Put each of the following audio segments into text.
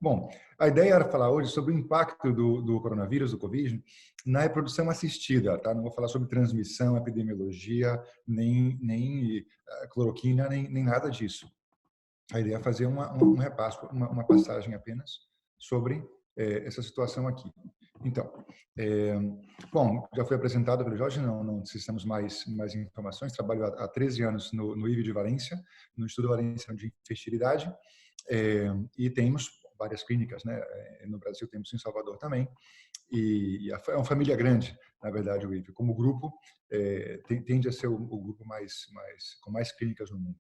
Bom, a ideia era falar hoje sobre o impacto do coronavírus, do Covid, na reprodução assistida, tá? Não vou falar sobre transmissão, epidemiologia, nem cloroquina, nem nada disso. A ideia é fazer um repasso, uma passagem apenas sobre essa situação aqui. Então, bom, já foi apresentado pelo Jorge, não necessitamos mais informações. Trabalho há 13 anos no IVE de Valência, no Instituto Valenciano de Fertilidade, e temos várias clínicas, né? No Brasil temos em Salvador também, e é uma família grande, na verdade, o IVE. Como grupo, tende a ser o grupo com mais clínicas no mundo.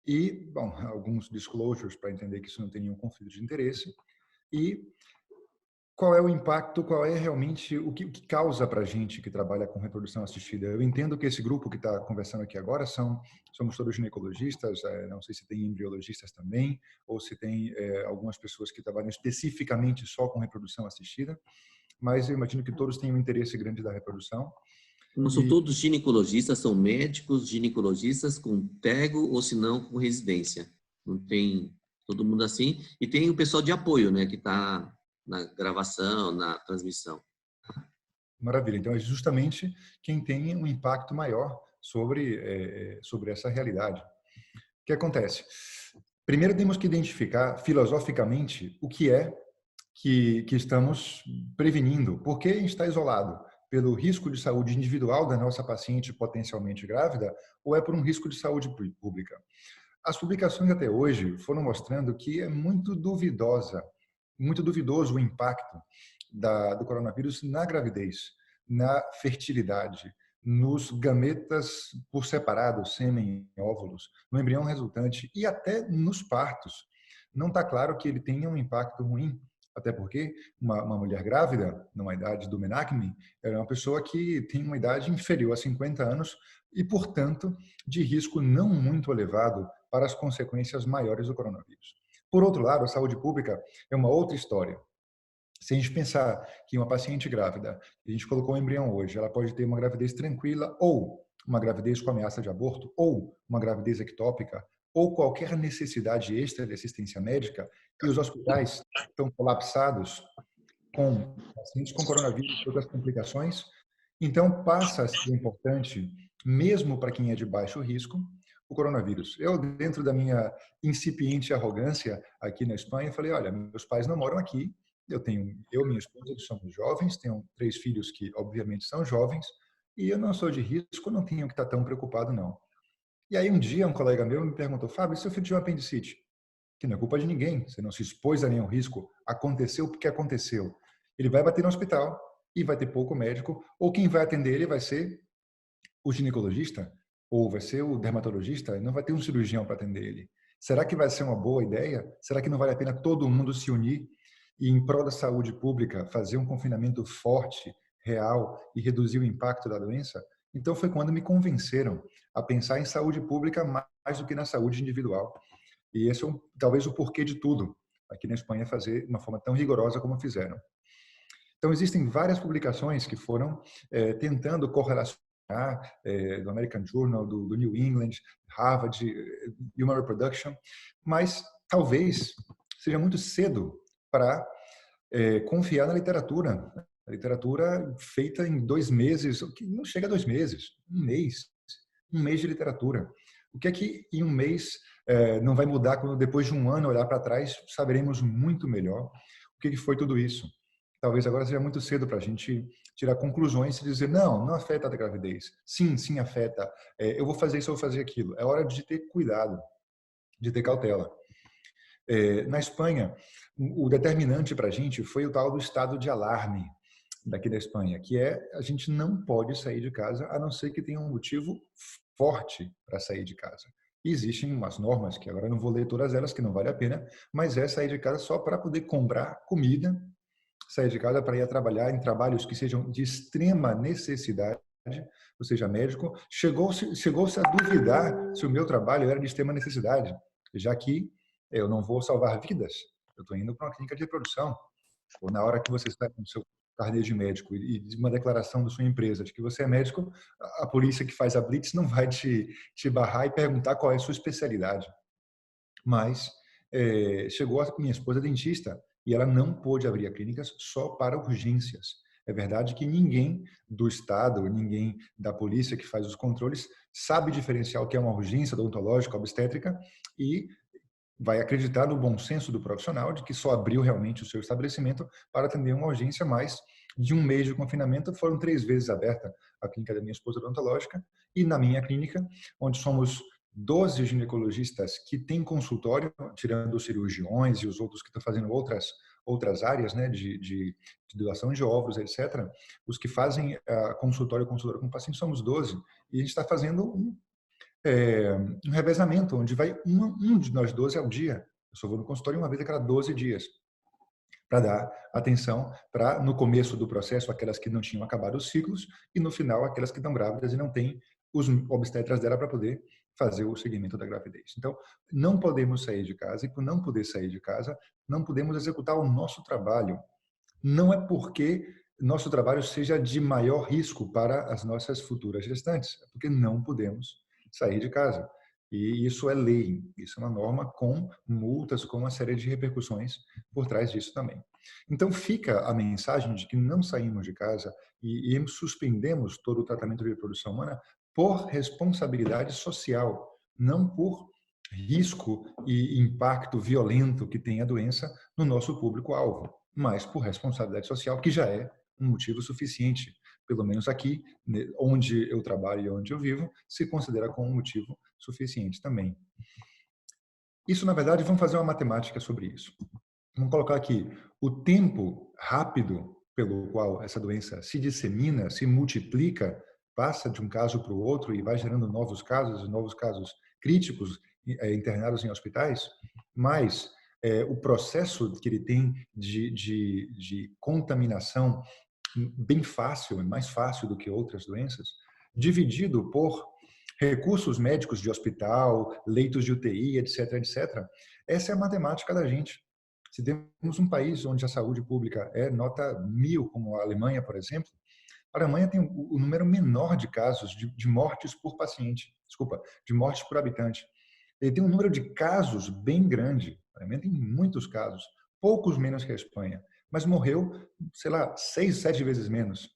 E, bom, alguns disclosures para entender que isso não tem nenhum conflito de interesse. E qual é o impacto, qual é realmente o que causa para a gente que trabalha com reprodução assistida. Eu entendo que esse grupo que está conversando aqui agora somos todos ginecologistas, não sei se tem embriologistas também, ou se tem algumas pessoas que trabalham especificamente só com reprodução assistida, mas eu imagino que todos têm um interesse grande da reprodução. Não são todos ginecologistas, são médicos ginecologistas com PEGO ou se não com residência. Não tem todo mundo assim. E tem o pessoal de apoio, né, que está na gravação, na transmissão. Maravilha. Então, é justamente quem tem um impacto maior sobre essa realidade. O que acontece? Primeiro, temos que identificar filosoficamente o que é que estamos prevenindo. Por que a gente está isolado? Pelo risco de saúde individual da nossa paciente potencialmente grávida ou é por um risco de saúde pública? As publicações até hoje foram mostrando que é muito duvidoso o impacto do coronavírus na gravidez, na fertilidade, nos gametas por separado, sêmen, óvulos, no embrião resultante e até nos partos. Não está claro que ele tenha um impacto ruim, até porque uma mulher grávida, numa idade do menarche, é uma pessoa que tem uma idade inferior a 50 anos e, portanto, de risco não muito elevado para as consequências maiores do coronavírus. Por outro lado, a saúde pública é uma outra história. Se a gente pensar que uma paciente grávida, a gente colocou um embrião hoje, ela pode ter uma gravidez tranquila ou uma gravidez com ameaça de aborto ou uma gravidez ectópica ou qualquer necessidade extra de assistência médica e os hospitais estão colapsados com pacientes com coronavírus e outras complicações, então passa a ser importante, mesmo para quem é de baixo risco, o coronavírus. Eu, dentro da minha incipiente arrogância aqui na Espanha, falei, olha, meus pais não moram aqui, eu e minha esposa, que somos jovens, tenho 3 filhos que, obviamente, são jovens, e eu não sou de risco, não tenho que estar tão preocupado, não. E aí, um dia, um colega meu me perguntou, Fábio, e se seu filho tiver apendicite? Que não é culpa de ninguém, você não se expôs a nenhum risco, aconteceu porque aconteceu. Ele vai bater no hospital e vai ter pouco médico, ou quem vai atender ele vai ser o ginecologista, ou vai ser o dermatologista, não vai ter um cirurgião para atender ele. Será que vai ser uma boa ideia? Será que não vale a pena todo mundo se unir e, em prol da saúde pública, fazer um confinamento forte, real e reduzir o impacto da doença? Então foi quando me convenceram a pensar em saúde pública mais do que na saúde individual. E esse é talvez o porquê de tudo, aqui na Espanha, fazer de uma forma tão rigorosa como fizeram. Então, existem várias publicações que foram tentando correlacionar do American Journal, do New England, Harvard, Human Reproduction, mas talvez seja muito cedo para confiar na literatura. A literatura feita em 2 meses, que não chega a 2 meses, um mês de literatura. O que é que em um mês não vai mudar quando depois de um ano olhar para trás saberemos muito melhor o que foi tudo isso. Talvez agora seja muito cedo para a gente tirar conclusões e dizer, não afeta a gravidez. Sim afeta. Eu vou fazer isso, eu vou fazer aquilo. É hora de ter cuidado, de ter cautela. Na Espanha, o determinante para a gente foi o tal do estado de alarme daqui da Espanha, que a gente não pode sair de casa a não ser que tenha um motivo forte para sair de casa. E existem umas normas, que agora eu não vou ler todas elas, que não vale a pena, mas é sair de casa só para poder comprar comida, sair de casa para ir a trabalhar em trabalhos que sejam de extrema necessidade, ou seja, médico. Chegou-se a duvidar se o meu trabalho era de extrema necessidade, já que eu não vou salvar vidas, eu estou indo para uma clínica de reprodução. Ou na hora que você está com o seu carnê de médico e uma declaração da sua empresa de que você é médico, a polícia que faz a blitz não vai te barrar e perguntar qual é a sua especialidade. Mas chegou a minha esposa dentista e ela não pôde abrir a clínica só para urgências. É verdade que ninguém do Estado, ninguém da polícia que faz os controles sabe diferenciar o que é uma urgência odontológica, obstétrica, e vai acreditar no bom senso do profissional de que só abriu realmente o seu estabelecimento para atender uma urgência, mas de um mês de confinamento foram 3 vezes aberta a clínica da minha esposa odontológica e na minha clínica, onde somos 12 ginecologistas que têm consultório, tirando os cirurgiões e os outros que estão fazendo outras áreas, né, de doação de óvulos, etc. Os que fazem consultório com paciente somos 12 e a gente está fazendo um revezamento, onde vai um de nós 12 ao dia. Eu só vou no consultório uma vez a cada 12 dias, para dar atenção para, no começo do processo, aquelas que não tinham acabado os ciclos, e no final, aquelas que estão grávidas e não têm os obstetras dela para poder fazer o seguimento da gravidez. Então, não podemos sair de casa, e por não poder sair de casa, não podemos executar o nosso trabalho. Não é porque nosso trabalho seja de maior risco para as nossas futuras gestantes, é porque não podemos sair de casa. E isso é lei, isso é uma norma com multas, com uma série de repercussões por trás disso também. Então fica a mensagem de que não saímos de casa e suspendemos todo o tratamento de reprodução humana por responsabilidade social, não por risco e impacto violento que tem a doença no nosso público-alvo, mas por responsabilidade social, que já é um motivo suficiente, pelo menos aqui, onde eu trabalho e onde eu vivo, se considera como um motivo suficiente também. Isso, na verdade, vamos fazer uma matemática sobre isso. Vamos colocar aqui o tempo rápido pelo qual essa doença se dissemina, se multiplica, passa de um caso para o outro e vai gerando novos casos críticos internados em hospitais, mas o processo que ele tem de contaminação bem fácil, mais fácil do que outras doenças, dividido por recursos médicos de hospital, leitos de UTI, etc., etc. Essa é a matemática da gente. Se temos um país onde a saúde pública é nota 1000, como a Alemanha, por exemplo, a Alemanha tem o número menor de casos de mortes por paciente, desculpa, de mortes por habitante. Ele tem um número de casos bem grande, a Alemanha tem muitos casos, poucos menos que a Espanha, mas morreu, sei lá, 6, 7 vezes menos,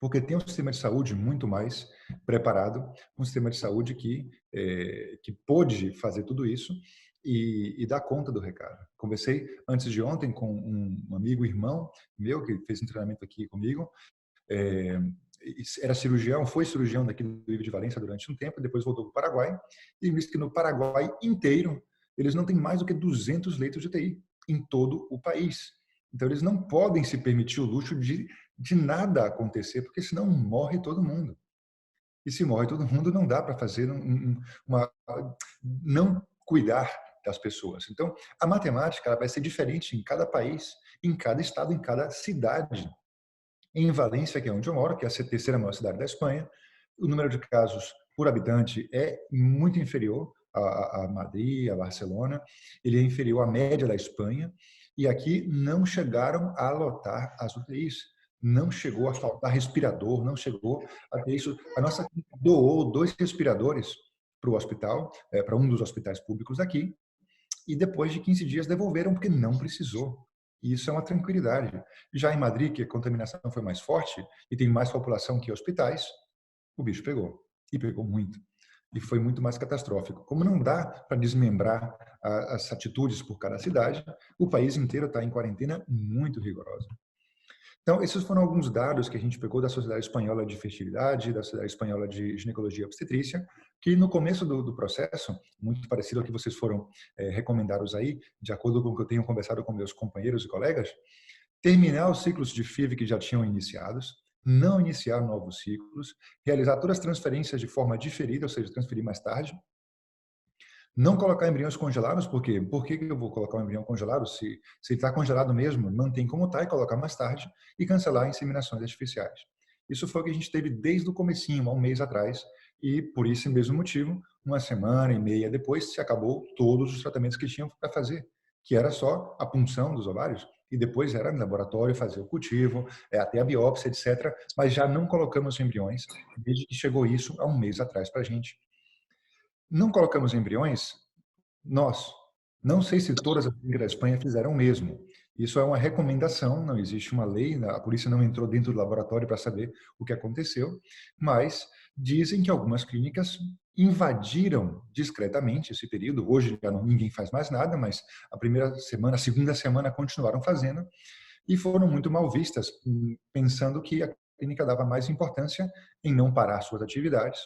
porque tem um sistema de saúde muito mais preparado, um sistema de saúde que pôde fazer tudo isso e dar conta do recado. Conversei antes de ontem com um amigo, irmão meu, que fez um treinamento aqui comigo, era cirurgião, foi cirurgião daqui do Rio de Valência durante um tempo, depois voltou para o Paraguai, e disse que no Paraguai inteiro eles não têm mais do que 200 leitos de UTI em todo o país. Então eles não podem se permitir o luxo de nada acontecer, porque senão morre todo mundo. E se morre todo mundo, não dá para fazer não cuidar das pessoas. Então, a matemática ela vai ser diferente em cada país, em cada estado, em cada cidade. Em Valência, que é onde eu moro, que é a terceira maior cidade da Espanha, o número de casos por habitante é muito inferior a Madrid, a Barcelona, ele é inferior à média da Espanha, e aqui não chegaram a lotar as UTIs, não chegou a faltar respirador, não chegou a ter isso. A nossa doou 2 respiradores para o hospital, para um dos hospitais públicos aqui, e depois de 15 dias devolveram porque não precisou. E isso é uma tranquilidade. Já em Madrid, que a contaminação foi mais forte e tem mais população que hospitais, o bicho pegou. E pegou muito. E foi muito mais catastrófico. Como não dá para desmembrar as atitudes por cada cidade, o país inteiro está em quarentena muito rigorosa. Então, esses foram alguns dados que a gente pegou da Sociedade Espanhola de Fertilidade, da Sociedade Espanhola de Ginecologia e Obstetrícia, que no começo do processo, muito parecido ao que vocês foram recomendados aí, de acordo com o que eu tenho conversado com meus companheiros e colegas, terminar os ciclos de FIV que já tinham iniciados, não iniciar novos ciclos, realizar todas as transferências de forma diferida, ou seja, transferir mais tarde, não colocar embriões congelados, por quê? Por que eu vou colocar um embrião congelado? Se está congelado mesmo, mantém como está e colocar mais tarde e cancelar inseminações artificiais. Isso foi o que a gente teve desde o comecinho, há um mês atrás, e por esse mesmo motivo, uma semana e meia depois, se acabou todos os tratamentos que tinham para fazer, que era só a punção dos ovários, e depois era no laboratório fazer o cultivo, até a biópsia, etc. Mas já não colocamos embriões, desde que chegou isso há um mês atrás para a gente. Não colocamos embriões, nós, Não sei se todas as clínicas da Espanha fizeram o mesmo. Isso é uma recomendação, não existe uma lei, a polícia não entrou dentro do laboratório para saber o que aconteceu, mas dizem que algumas clínicas invadiram discretamente esse período. Hoje já ninguém faz mais nada, mas a primeira semana, a segunda semana continuaram fazendo e foram muito mal vistas, pensando que a clínica dava mais importância em não parar suas atividades,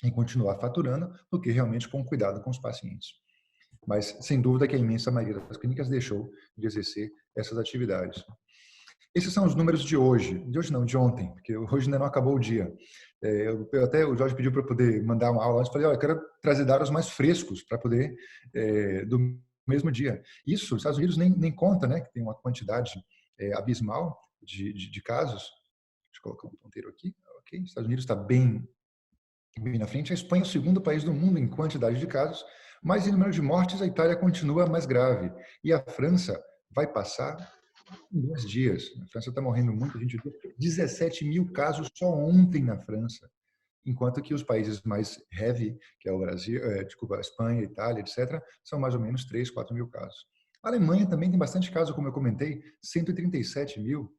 em continuar faturando, do que realmente com cuidado com os pacientes. Mas, sem dúvida, que a imensa maioria das clínicas deixou de exercer essas atividades. Esses são os números de hoje não, de ontem, porque hoje ainda não acabou o dia. Até o Jorge pediu para eu poder mandar uma aula antes, falei, olha, eu quero trazer dados mais frescos para poder, do mesmo dia. Isso, os Estados Unidos nem conta, né, que tem uma quantidade abismal de casos. Deixa eu colocar um ponteiro aqui. Ok, os Estados Unidos está bem na frente. A Espanha é o segundo país do mundo em quantidade de casos, mas em número de mortes a Itália continua mais grave. E a França vai passar em 2 dias. A França está morrendo muita gente. 17 mil casos só ontem na França. Enquanto que os países mais heavy, que é o Brasil, desculpa, a Espanha, Itália, etc., são mais ou menos 3, 4 mil casos. A Alemanha também tem bastante casos, como eu comentei, 137 mil,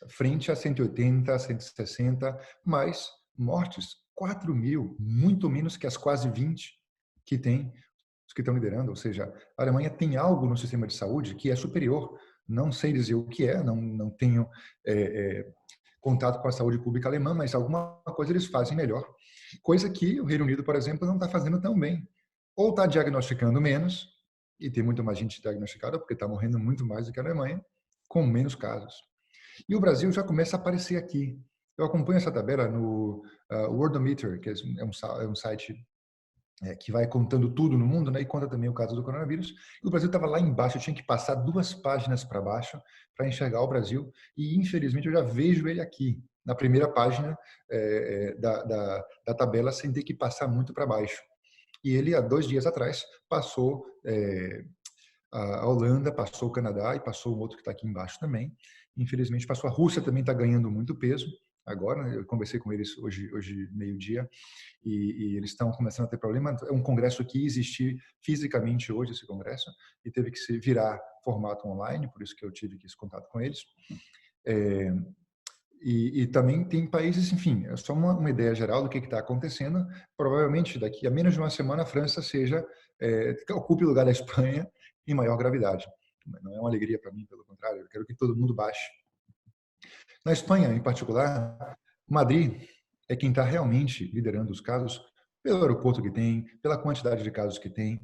frente a 180, 160, mas mortes, 4 mil, muito menos que as quase 20 que tem os que estão liderando. Ou seja, a Alemanha tem algo no sistema de saúde que é superior. Não sei dizer o que é, não tenho contato com a saúde pública alemã, mas alguma coisa eles fazem melhor. Coisa que o Reino Unido, por exemplo, não está fazendo tão bem. Ou está diagnosticando menos, e tem muito mais gente diagnosticada, porque está morrendo muito mais do que a Alemanha, com menos casos. E o Brasil já começa a aparecer aqui. Eu acompanho essa tabela no Worldometer, que é um site que vai contando tudo no mundo, né, e conta também o caso do coronavírus. E o Brasil estava lá embaixo, eu tinha que passar 2 páginas para baixo para enxergar o Brasil, e infelizmente eu já vejo ele aqui, na primeira página da tabela, sem ter que passar muito para baixo. E ele, há 2 dias atrás, passou a Holanda, passou o Canadá e passou um outro que está aqui embaixo também. Infelizmente passou a Rússia, também está ganhando muito peso agora. Eu conversei com eles hoje meio-dia, e eles estão começando a ter problema. É um congresso que ia existir fisicamente hoje, esse congresso, e teve que se virar formato online, por isso que eu tive esse contato com eles. E também tem países, enfim, é só uma ideia geral do que está acontecendo. Provavelmente daqui a menos de uma semana a França ocupe o lugar da Espanha em maior gravidade. Não é uma alegria para mim, pelo contrário, eu quero que todo mundo baixe. Na Espanha, em particular, Madrid é quem está realmente liderando os casos, pelo aeroporto que tem, pela quantidade de casos que tem,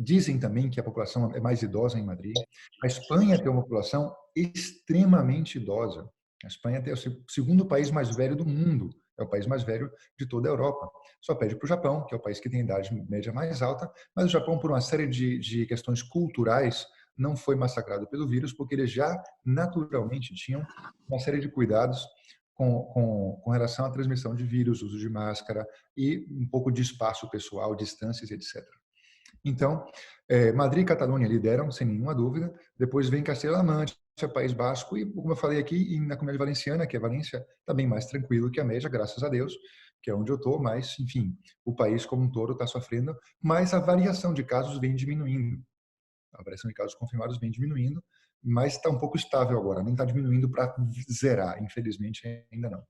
dizem também que a população é mais idosa em Madrid. A Espanha tem uma população extremamente idosa. A Espanha é o segundo país mais velho do mundo, é o país mais velho de toda a Europa. Só perde para o Japão, que é o país que tem a idade média mais alta, mas o Japão, por uma série de questões culturais, não foi massacrado pelo vírus, porque eles já naturalmente tinham uma série de cuidados com relação à transmissão de vírus, uso de máscara e um pouco de espaço pessoal, distâncias, etc. Então, Madrid e Catalunha lideram, sem nenhuma dúvida. Depois vem Castela-La Mancha, País Basco e, como eu falei aqui, na Comunidade Valenciana, que é Valência, está bem mais tranquilo que a média, graças a Deus, que é onde eu estou, mas, enfim, o país como um todo está sofrendo, mas a variação de casos vem diminuindo. A variação de casos confirmados vem diminuindo, mas está um pouco estável agora, nem está diminuindo para zerar, infelizmente ainda não.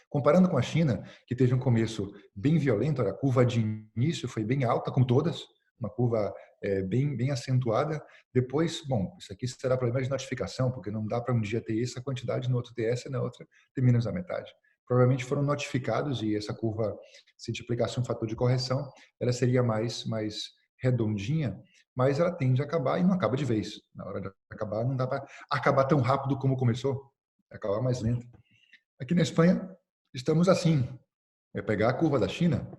Comparando com a China, que teve um começo bem violento, a curva de início foi bem alta, como todas, uma curva bem acentuada. Depois, bom, isso aqui será problema de notificação, porque não dá para um dia ter essa quantidade, no outro ter essa, na outra ter menos da metade. Provavelmente foram notificados e essa curva, se multiplicasse um fator de correção, ela seria mais redondinha, mas ela tende a acabar e não acaba de vez. Na hora de acabar, não dá para acabar tão rápido como começou, acabar mais lento. Aqui na Espanha, estamos assim, pegar a curva da China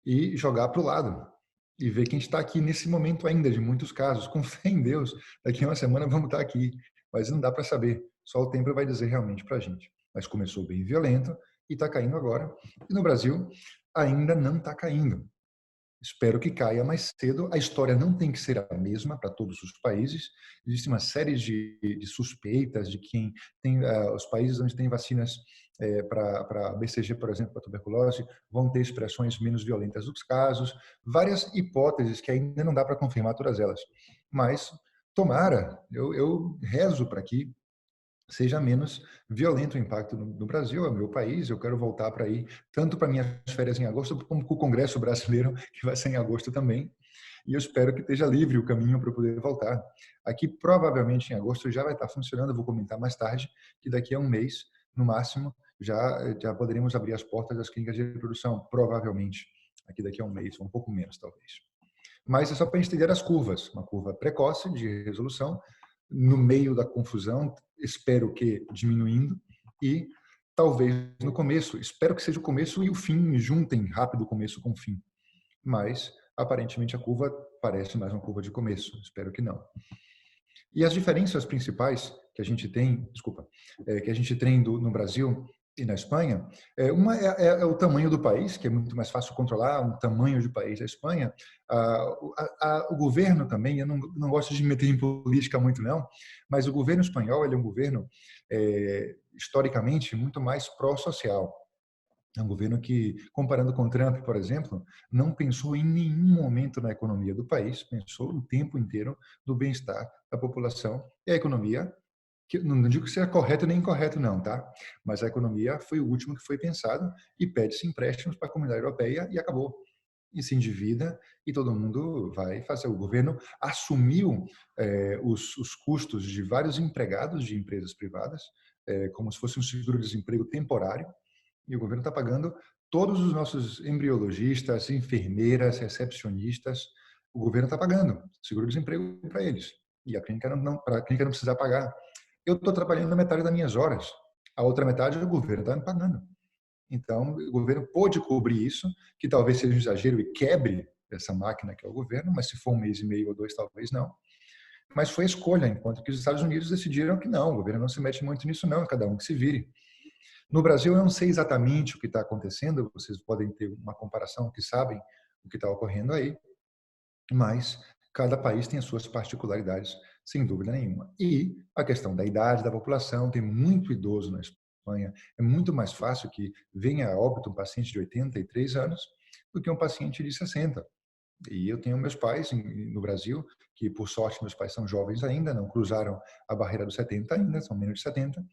e jogar para o lado e ver quem está aqui nesse momento ainda, de muitos casos. Com fé em Deus, daqui a uma semana vamos estar aqui, mas não dá para saber, só o tempo vai dizer realmente para a gente. Mas começou bem violento e está caindo agora. E no Brasil, ainda não está caindo. Espero que caia mais cedo. A história não tem que ser a mesma para todos os países. Existe uma série de suspeitas de quem tem os países onde tem vacinas para BCG, por exemplo, para tuberculose, vão ter expressões menos violentas dos casos. Várias hipóteses que ainda não dá para confirmar todas elas. Mas tomara, eu rezo para que seja menos violento o impacto no Brasil, é o meu país, eu quero voltar para aí, tanto para minhas férias em agosto, como para o Congresso Brasileiro, que vai ser em agosto também, e eu espero que esteja livre o caminho para poder voltar. Aqui, provavelmente, em agosto já vai estar funcionando, eu vou comentar mais tarde, que daqui a um mês, no máximo, já poderemos abrir as portas das clínicas de reprodução, provavelmente, aqui daqui a um mês, ou um pouco menos, talvez. Mas é só para a gente entender as curvas, uma curva precoce de resolução, no meio da confusão, espero que diminuindo, e talvez no começo, espero que seja o começo e o fim, juntem rápido o começo com o fim. Mas, aparentemente, a curva parece mais uma curva de começo, espero que não. E as diferenças principais que a gente tem, desculpa, que a gente tem no Brasil e na Espanha, uma é o tamanho do país, que é muito mais fácil controlar, um tamanho de país a Espanha. O governo também, eu não gosto de me meter em política muito não, mas o governo espanhol ele é um governo historicamente muito mais pró-social. É um governo que, comparando com Trump, por exemplo, não pensou em nenhum momento na economia do país, pensou o tempo inteiro no bem-estar da população e a economia, que não digo que seja correto nem incorreto não, tá? Mas a economia foi o último que foi pensado e pede-se empréstimos para a comunidade europeia e acabou. E se endivida e todo mundo vai fazer. O governo assumiu os custos de vários empregados de empresas privadas, como se fosse um seguro-desemprego temporário, e o governo está pagando todos os nossos embriologistas, enfermeiras, recepcionistas. O governo está pagando seguro-desemprego para eles. E a clínica para a clínica não precisar pagar. Eu estou trabalhando na metade das minhas horas. A outra metade o governo está me pagando. Então, o governo pôde cobrir isso, que talvez seja um exagero e quebre essa máquina que é o governo, mas se for um mês e meio ou dois, talvez não. Mas foi a escolha, enquanto que os Estados Unidos decidiram que não, o governo não se mete muito nisso não, cada um que se vire. No Brasil, eu não sei exatamente o que está acontecendo, vocês podem ter uma comparação, que sabem o que está ocorrendo aí, mas cada país tem as suas particularidades, sem dúvida nenhuma. E a questão da idade da população, tem muito idoso na Espanha, é muito mais fácil que venha a óbito um paciente de 83 anos do que um paciente de 60. E eu tenho meus pais no Brasil, que por sorte meus pais são jovens ainda, não cruzaram a barreira dos 70 ainda, são menos de 70,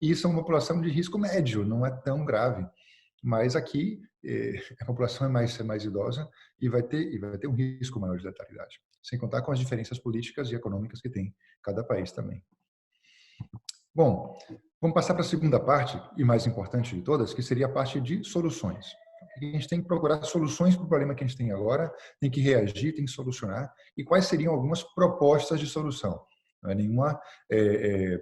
e isso é uma população de risco médio, não é tão grave. Mas aqui a população é mais idosa e vai ter um risco maior de letalidade. Sem contar com as diferenças políticas e econômicas que tem cada país também. Bom, vamos passar para a segunda parte, e mais importante de todas, que seria a parte de soluções. A gente tem que procurar soluções para o problema que a gente tem agora, tem que reagir, tem que solucionar. E quais seriam algumas propostas de solução? Não é nenhuma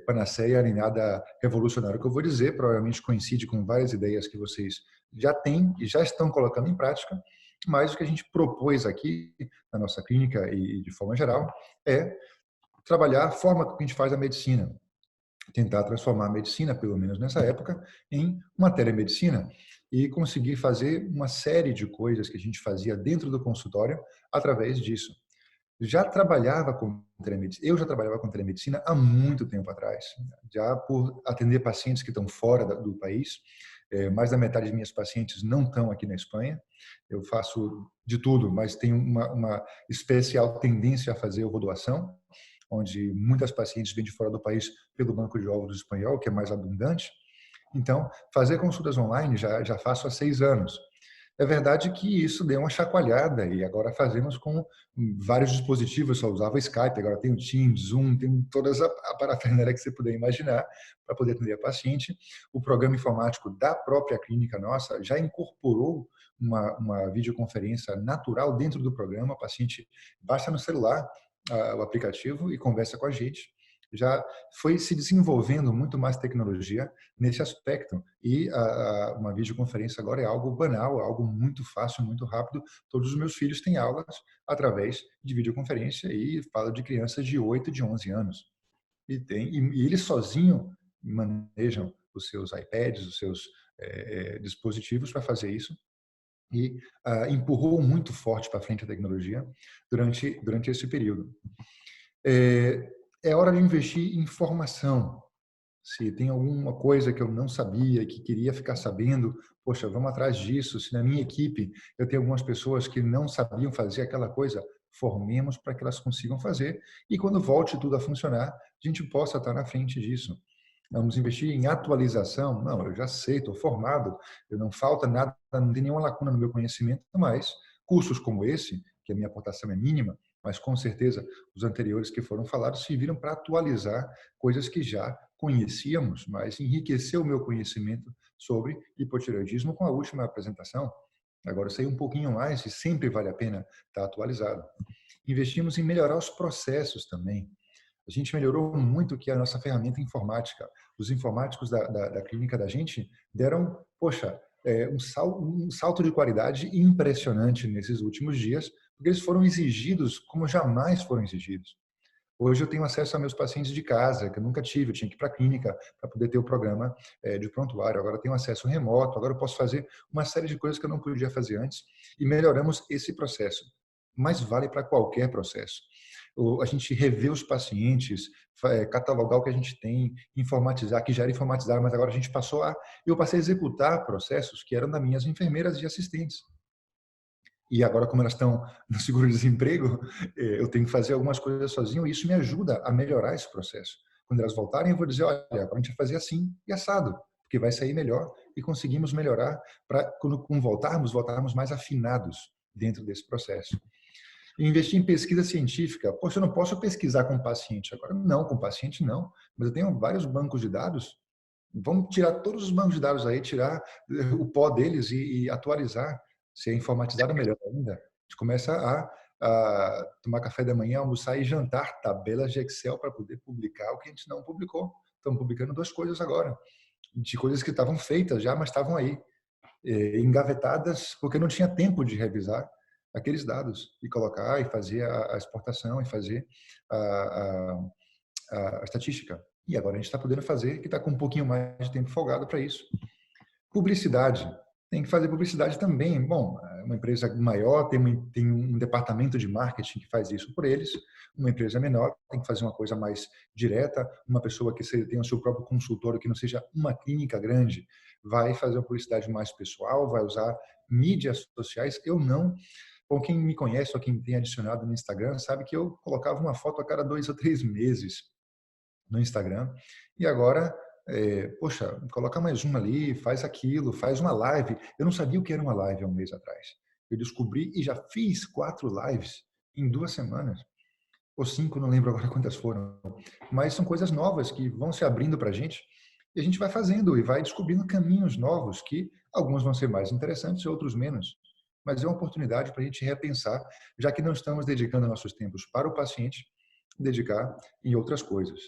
panaceia nem nada revolucionário que eu vou dizer, provavelmente coincide com várias ideias que vocês já têm e já estão colocando em prática, mas o que a gente propôs aqui na nossa clínica e de forma geral é trabalhar a forma que a gente faz a medicina, tentar transformar a medicina, pelo menos nessa época, em uma telemedicina e conseguir fazer uma série de coisas que a gente fazia dentro do consultório através disso. Já trabalhava com telemedicina, eu já trabalhava com telemedicina há muito tempo atrás, já por atender pacientes que estão fora do país. Mais da metade de minhas pacientes não estão aqui na Espanha. Eu faço de tudo, mas tenho uma especial tendência a fazer doação, onde muitas pacientes vêm de fora do país pelo banco de óvulos espanhol, que é mais abundante. Então, fazer consultas online já faço há 6 anos. É verdade que isso deu uma chacoalhada e agora fazemos com vários dispositivos, só usava Skype, agora tem o Teams, Zoom, tem toda a parafernália que você puder imaginar para poder atender a paciente. O programa informático da própria clínica nossa já incorporou uma videoconferência natural dentro do programa, o paciente baixa no celular o aplicativo e conversa com a gente. Já foi se desenvolvendo muito mais tecnologia nesse aspecto e uma videoconferência agora é algo banal, algo muito fácil, muito rápido. Todos os meus filhos têm aulas através de videoconferência e falo de crianças de 8, de 11 anos. E eles sozinhos manejam os seus iPads, os seus dispositivos para fazer isso. e empurrou muito forte para frente a tecnologia durante esse período. É hora de investir em formação. Se tem alguma coisa que eu não sabia, que queria ficar sabendo, poxa, vamos atrás disso. Se na minha equipe eu tenho algumas pessoas que não sabiam fazer aquela coisa, formemos para que elas consigam fazer e quando volte tudo a funcionar, a gente possa estar na frente disso. Vamos investir em atualização? Não, eu já sei, estou formado, eu não falta nada, não tem nenhuma lacuna no meu conhecimento, mas cursos como esse, que a minha aportação é mínima, mas com certeza os anteriores que foram falados serviram para atualizar coisas que já conhecíamos, mas enriqueceu o meu conhecimento sobre hipotireoidismo com a última apresentação. Agora eu sei um pouquinho mais e sempre vale a pena estar atualizado. Investimos em melhorar os processos também. A gente melhorou muito que a nossa ferramenta informática. Os informáticos da clínica da gente deram, poxa, um salto de qualidade impressionante nesses últimos dias, porque eles foram exigidos como jamais foram exigidos. Hoje eu tenho acesso a meus pacientes de casa, que eu nunca tive, eu tinha que ir para a clínica para poder ter o programa de prontuário. Agora eu tenho acesso remoto, agora eu posso fazer uma série de coisas que eu não podia fazer antes e melhoramos esse processo. Mas vale para qualquer processo. A gente rever os pacientes, catalogar o que a gente tem, informatizar, que já era informatizado, mas agora a gente eu passei a executar processos que eram das minhas enfermeiras e assistentes. E agora, como elas estão no seguro-desemprego, eu tenho que fazer algumas coisas sozinho e isso me ajuda a melhorar esse processo. Quando elas voltarem, eu vou dizer, olha, agora a gente vai fazer assim e assado, porque vai sair melhor e conseguimos melhorar para, quando voltarmos mais afinados dentro desse processo. E investir em pesquisa científica. Poxa, eu não posso pesquisar com o paciente agora. Não, com o paciente não. Mas eu tenho vários bancos de dados. Vamos tirar todos os bancos de dados aí, tirar o pó deles e atualizar. Se é informatizado, melhor ainda. A gente começa a tomar café da manhã, almoçar e jantar tabelas de Excel para poder publicar o que a gente não publicou. Estamos publicando 2 coisas agora, de coisas que estavam feitas já, mas estavam aí, engavetadas, porque não tinha tempo de revisar aqueles dados e colocar e fazer a exportação e fazer a, a, a estatística. E agora a gente está podendo fazer, que está com um pouquinho mais de tempo folgado para isso. Publicidade. Tem que fazer publicidade também. Bom, uma empresa maior tem um departamento de marketing que faz isso por eles. Uma empresa menor tem que fazer uma coisa mais direta. Uma pessoa que tenha o seu próprio consultório, que não seja uma clínica grande, vai fazer uma publicidade mais pessoal, vai usar mídias sociais. Eu não. Bom, quem me conhece ou quem tem adicionado no Instagram sabe que eu colocava uma foto a cada 2 ou 3 meses no Instagram. E agora, poxa, coloca mais uma ali, faz aquilo, faz uma live. Eu não sabia o que era uma live há um mês atrás. Eu descobri e já fiz 4 lives em 2 semanas. Ou 5, não lembro agora quantas foram. Mas são coisas novas que vão se abrindo para a gente. E a gente vai fazendo e vai descobrindo caminhos novos que alguns vão ser mais interessantes e outros menos. Mas é uma oportunidade para a gente repensar, já que não estamos dedicando nossos tempos para o paciente, dedicar em outras coisas.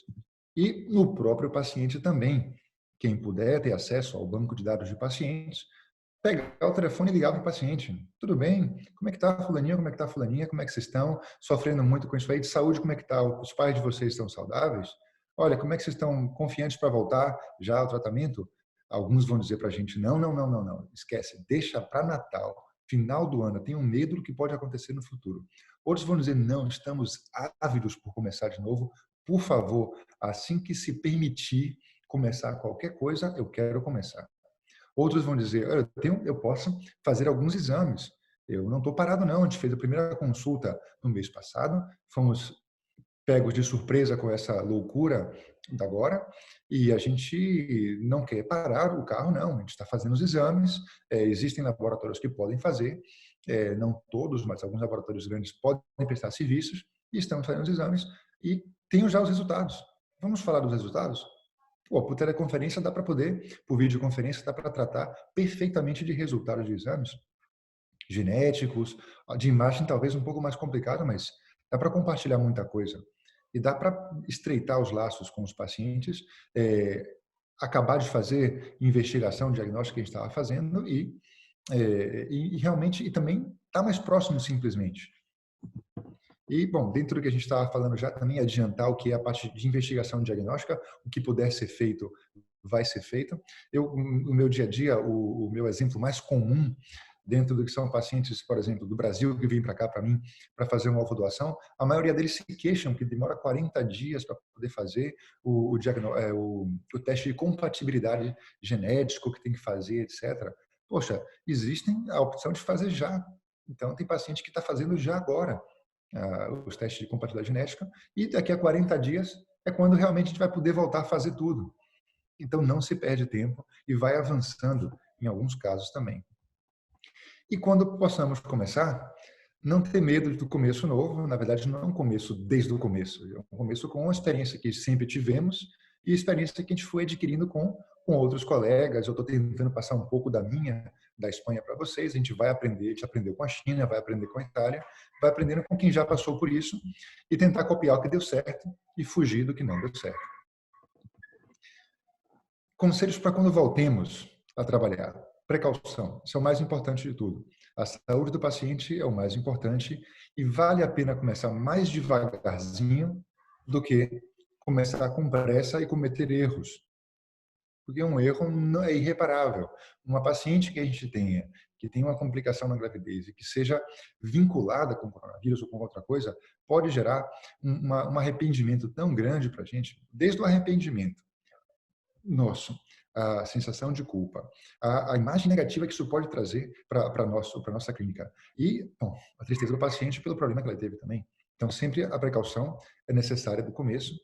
E no próprio paciente também. Quem puder ter acesso ao banco de dados de pacientes, pegar o telefone e ligar para o paciente. Tudo bem? Como é que está fulaninha? Como é que está fulaninha? Como é que vocês estão? Sofrendo muito com isso aí? De saúde, como é que está? Os pais de vocês estão saudáveis? Olha, como é que vocês estão confiantes para voltar já ao tratamento? Alguns vão dizer para a gente, não, não, não, não, não. Esquece, deixa para Natal, final do ano. Eu tenho medo do que pode acontecer no futuro. Outros vão dizer, não, estamos ávidos por começar de novo. Por favor, assim que se permitir começar qualquer coisa, eu quero começar. Outros vão dizer, eu posso fazer alguns exames. Eu não estou parado, não. A gente fez a primeira consulta no mês passado, fomos pegos de surpresa com essa loucura da agora e a gente não quer parar o carro, não. A gente está fazendo os exames, existem laboratórios que podem fazer, não todos, mas alguns laboratórios grandes podem prestar serviços e estamos fazendo os exames e tenho já os resultados. Vamos falar dos resultados? Pô, por teleconferência dá para poder, por videoconferência dá para tratar perfeitamente de resultados de exames genéticos, de imagem talvez um pouco mais complicado, mas dá para compartilhar muita coisa. E dá para estreitar os laços com os pacientes, acabar de fazer investigação diagnóstica que a gente estava fazendo e realmente, e também estar mais próximo simplesmente. E, bom, dentro do que a gente estava falando já, também adiantar o que é a parte de investigação diagnóstica, o que puder ser feito, vai ser feito. No meu dia a dia, o meu exemplo mais comum dentro do que são pacientes, por exemplo, do Brasil que vêm para cá para mim para fazer uma alvodoação, a maioria deles se queixam que demora 40 dias para poder fazer o teste de compatibilidade genético que tem que fazer, etc. Poxa, existem a opção de fazer já. Então, tem paciente que está fazendo já agora os testes de compatibilidade genética e daqui a 40 dias é quando realmente a gente vai poder voltar a fazer tudo. Então, não se perde tempo e vai avançando em alguns casos também. E quando possamos começar, não ter medo do começo novo, na verdade, não é um começo desde o começo, é um começo com a experiência que sempre tivemos e a experiência que a gente foi adquirindo com outros colegas. Eu estou tentando passar um pouco da Espanha para vocês, a gente vai aprender, a gente aprendeu com a China, vai aprender com a Itália, vai aprendendo com quem já passou por isso e tentar copiar o que deu certo e fugir do que não deu certo. Conselhos para quando voltemos a trabalhar. Precaução, isso é o mais importante de tudo. A saúde do paciente é o mais importante e vale a pena começar mais devagarzinho do que começar com pressa e cometer erros. Porque um erro não é irreparável. Uma paciente que a gente tenha, que tem uma complicação na gravidez e que seja vinculada com coronavírus ou com outra coisa, pode gerar um arrependimento tão grande para a gente, desde o arrependimento nosso, a sensação de culpa, a imagem negativa que isso pode trazer para a nossa clínica. E, bom, a tristeza do paciente pelo problema que ela teve também. Então, sempre a precaução é necessária do começo.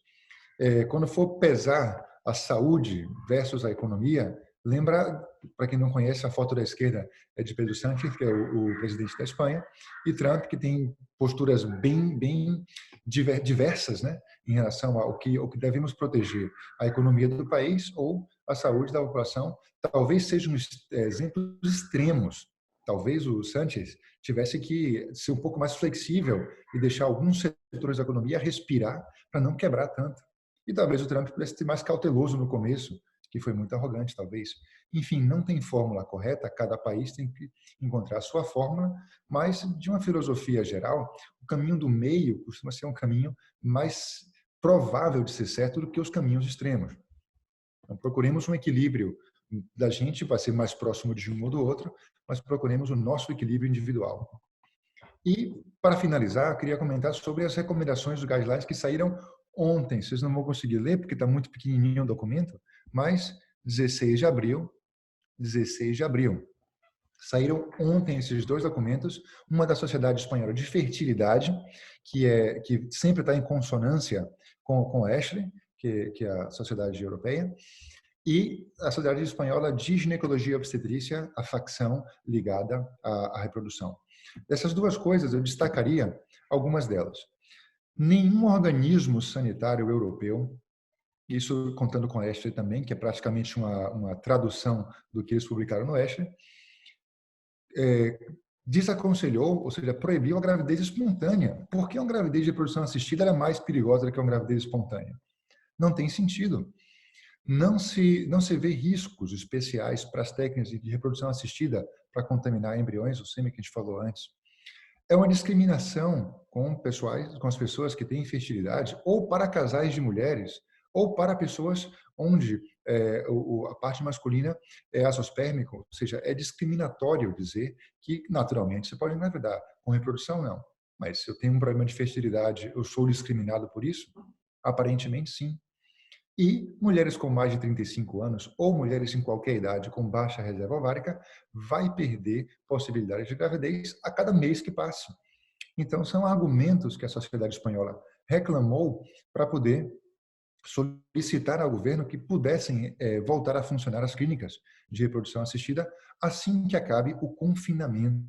Quando for pesar a saúde versus a economia, lembra, para quem não conhece, a foto da esquerda é de Pedro Sánchez, que é o presidente da Espanha, e Trump, que tem posturas bem diversas, né, em relação ao que devemos proteger, a economia do país ou a saúde da população. Talvez sejam exemplos extremos. Talvez o Sánchez tivesse que ser um pouco mais flexível e deixar alguns setores da economia respirar para não quebrar tanto. E talvez o Trump pudesse ser mais cauteloso no começo, que foi muito arrogante, talvez. Enfim, não tem fórmula correta, cada país tem que encontrar a sua fórmula, mas de uma filosofia geral, o caminho do meio costuma ser um caminho mais provável de ser certo do que os caminhos extremos. Então, procuremos um equilíbrio da gente para ser mais próximo de um ou do outro, mas procuremos o nosso equilíbrio individual. E, para finalizar, eu queria comentar sobre as recomendações dos guidelines que saíram ontem. Vocês não vão conseguir ler porque está muito pequenininho o documento, mas 16 de abril, saíram ontem esses dois documentos, uma da Sociedade Espanhola de Fertilidade, que sempre está em consonância com a ESHRE, que é a Sociedade Europeia, e a Sociedade Espanhola de Ginecologia e Obstetrícia, a facção ligada à reprodução. Dessas duas coisas, eu destacaria algumas delas. Nenhum organismo sanitário europeu, isso contando com a ESHRE também, que é praticamente uma tradução do que eles publicaram no ESHRE, desaconselhou, ou seja, proibiu a gravidez espontânea. Por que uma gravidez de reprodução assistida era mais perigosa do que uma gravidez espontânea? Não tem sentido. Não se vê riscos especiais para as técnicas de reprodução assistida para contaminar embriões, o sêmen que a gente falou antes. É uma discriminação com as pessoas que têm infertilidade, ou para casais de mulheres, ou para pessoas onde a parte masculina é azospérmico, ou seja, é discriminatório dizer que naturalmente você pode engravidar. Com reprodução, não. Mas se eu tenho um problema de fertilidade, eu sou discriminado por isso? Aparentemente, sim. E mulheres com mais de 35 anos ou mulheres em qualquer idade com baixa reserva ovárica vai perder possibilidades de gravidez a cada mês que passa. Então, são argumentos que a Sociedade Espanhola reclamou para poder solicitar ao governo que pudessem voltar a funcionar as clínicas de reprodução assistida assim que acabe o confinamento,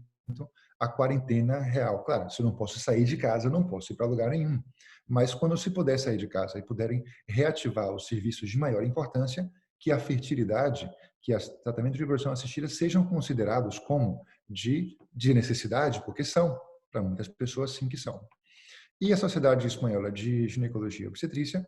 a quarentena real. Claro, se eu não posso sair de casa, eu não posso ir para lugar nenhum. Mas quando se puder sair de casa e puderem reativar os serviços de maior importância, que a fertilidade, que o tratamento de reprodução assistida sejam considerados como de necessidade, porque são, para muitas pessoas, sim que são. E a Sociedade Espanhola de Ginecologia e Obstetrícia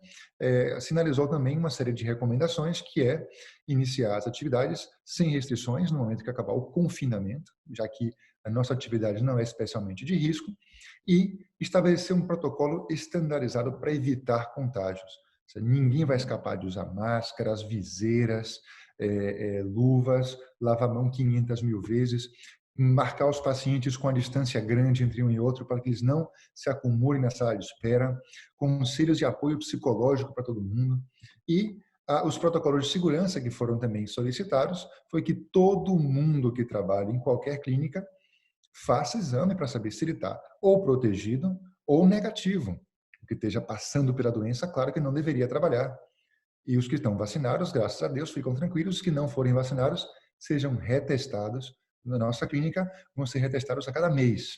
sinalizou também uma série de recomendações, que é iniciar as atividades sem restrições no momento que acabar o confinamento, já que a nossa atividade não é especialmente de risco, e estabelecer um protocolo estandarizado para evitar contágios. Ninguém vai escapar de usar máscaras, viseiras, luvas, lavar a mão 500 mil vezes. marcar os pacientes com a distância grande entre um e outro para que eles não se acumulem na sala de espera, conselhos de apoio psicológico para todo mundo e os protocolos de segurança que foram também solicitados foi que todo mundo que trabalha em qualquer clínica faça exame para saber se ele está ou protegido ou negativo. O que esteja passando pela doença, claro que não deveria trabalhar. E os que estão vacinados, graças a Deus, ficam tranquilos. Os que não forem vacinados, sejam retestados na nossa clínica, vão ser retestados a cada mês.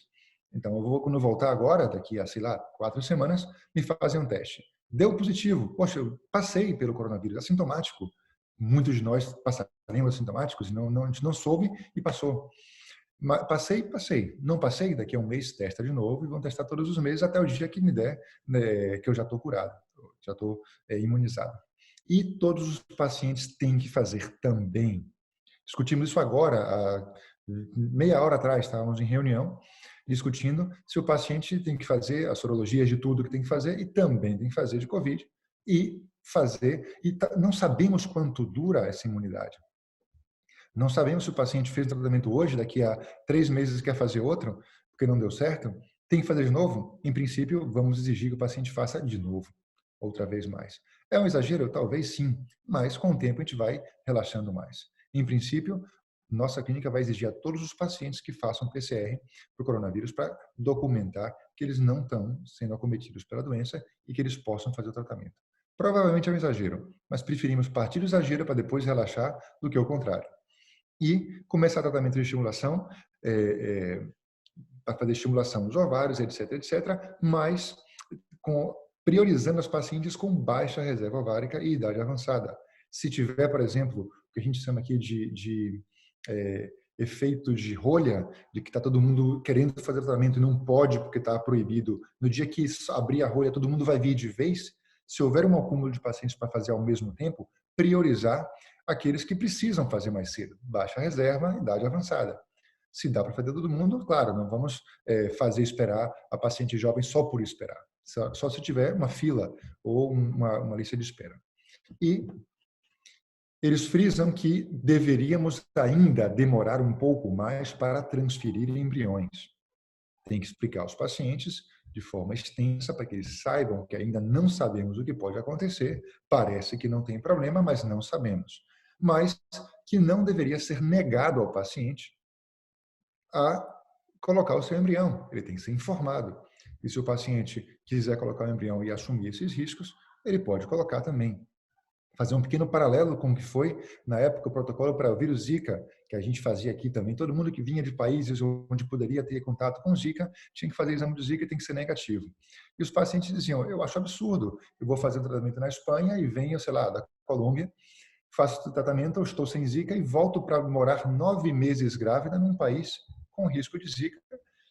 Então, quando eu voltar agora, daqui a, sei lá, 4 semanas, me fazer um teste. Deu positivo. Poxa, eu passei pelo coronavírus, assintomático. Muitos de nós passaremos assintomáticos e a gente não soube e passou. Passei. Não passei, daqui a um mês testa de novo e vão testar todos os meses até o dia que me der, né, que eu já estou curado, já estou imunizado. E todos os pacientes têm que fazer também. Discutimos isso agora, há meia hora atrás, estávamos em reunião, discutindo se o paciente tem que fazer as sorologias de tudo que tem que fazer e também tem que fazer de Covid e não sabemos quanto dura essa imunidade. Não sabemos se o paciente fez o tratamento hoje, daqui a 3 meses quer fazer outro, porque não deu certo, tem que fazer de novo? Em princípio, vamos exigir que o paciente faça de novo, outra vez mais. É um exagero? Talvez sim, mas com o tempo a gente vai relaxando mais. Em princípio, nossa clínica vai exigir a todos os pacientes que façam PCR para o coronavírus para documentar que eles não estão sendo acometidos pela doença e que eles possam fazer o tratamento. Provavelmente é um exagero, mas preferimos partir do exagero para depois relaxar do que o contrário. E começar tratamento de estimulação, para fazer estimulação dos ovários, etc., mas priorizando os pacientes com baixa reserva ovárica e idade avançada. Se tiver, por exemplo, o que a gente chama aqui de efeito de rolha, de que está todo mundo querendo fazer tratamento e não pode porque está proibido, no dia que abrir a rolha todo mundo vai vir de vez, se houver um acúmulo de pacientes para fazer ao mesmo tempo, priorizar aqueles que precisam fazer mais cedo, baixa reserva, idade avançada. Se dá para fazer todo mundo, claro, não vamos fazer esperar a paciente jovem só por esperar, só se tiver uma fila ou uma lista de espera. E eles frisam que deveríamos ainda demorar um pouco mais para transferir embriões. Tem que explicar aos pacientes de forma extensa para que eles saibam que ainda não sabemos o que pode acontecer. Parece que não tem problema, mas não sabemos. Mas que não deveria ser negado ao paciente a colocar o seu embrião. Ele tem que ser informado. E se o paciente quiser colocar o embrião e assumir esses riscos, ele pode colocar também. Fazer um pequeno paralelo com o que foi, na época, o protocolo para o vírus Zika, que a gente fazia aqui também. Todo mundo que vinha de países onde poderia ter contato com Zika, tinha que fazer exame de Zika e tem que ser negativo. E os pacientes diziam, eu acho absurdo, eu vou fazer um tratamento na Espanha e venho, sei lá, da Colômbia, faço o tratamento, eu estou sem Zika e volto para morar 9 meses grávida num país com risco de Zika.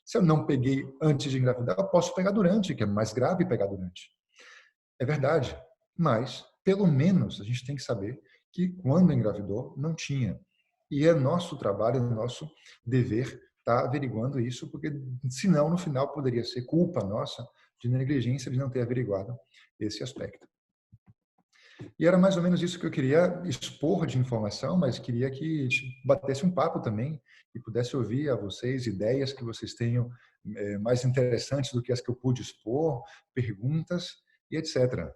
Se eu não peguei antes de engravidar, eu posso pegar durante, que é mais grave pegar durante. É verdade, mas pelo menos a gente tem que saber que quando engravidou não tinha. E é nosso trabalho, nosso dever estar averiguando isso, porque senão no final poderia ser culpa nossa de negligência de não ter averiguado esse aspecto. E era mais ou menos isso que eu queria expor de informação, mas queria que batesse um papo também e pudesse ouvir a vocês ideias que vocês tenham mais interessantes do que as que eu pude expor, perguntas e etc.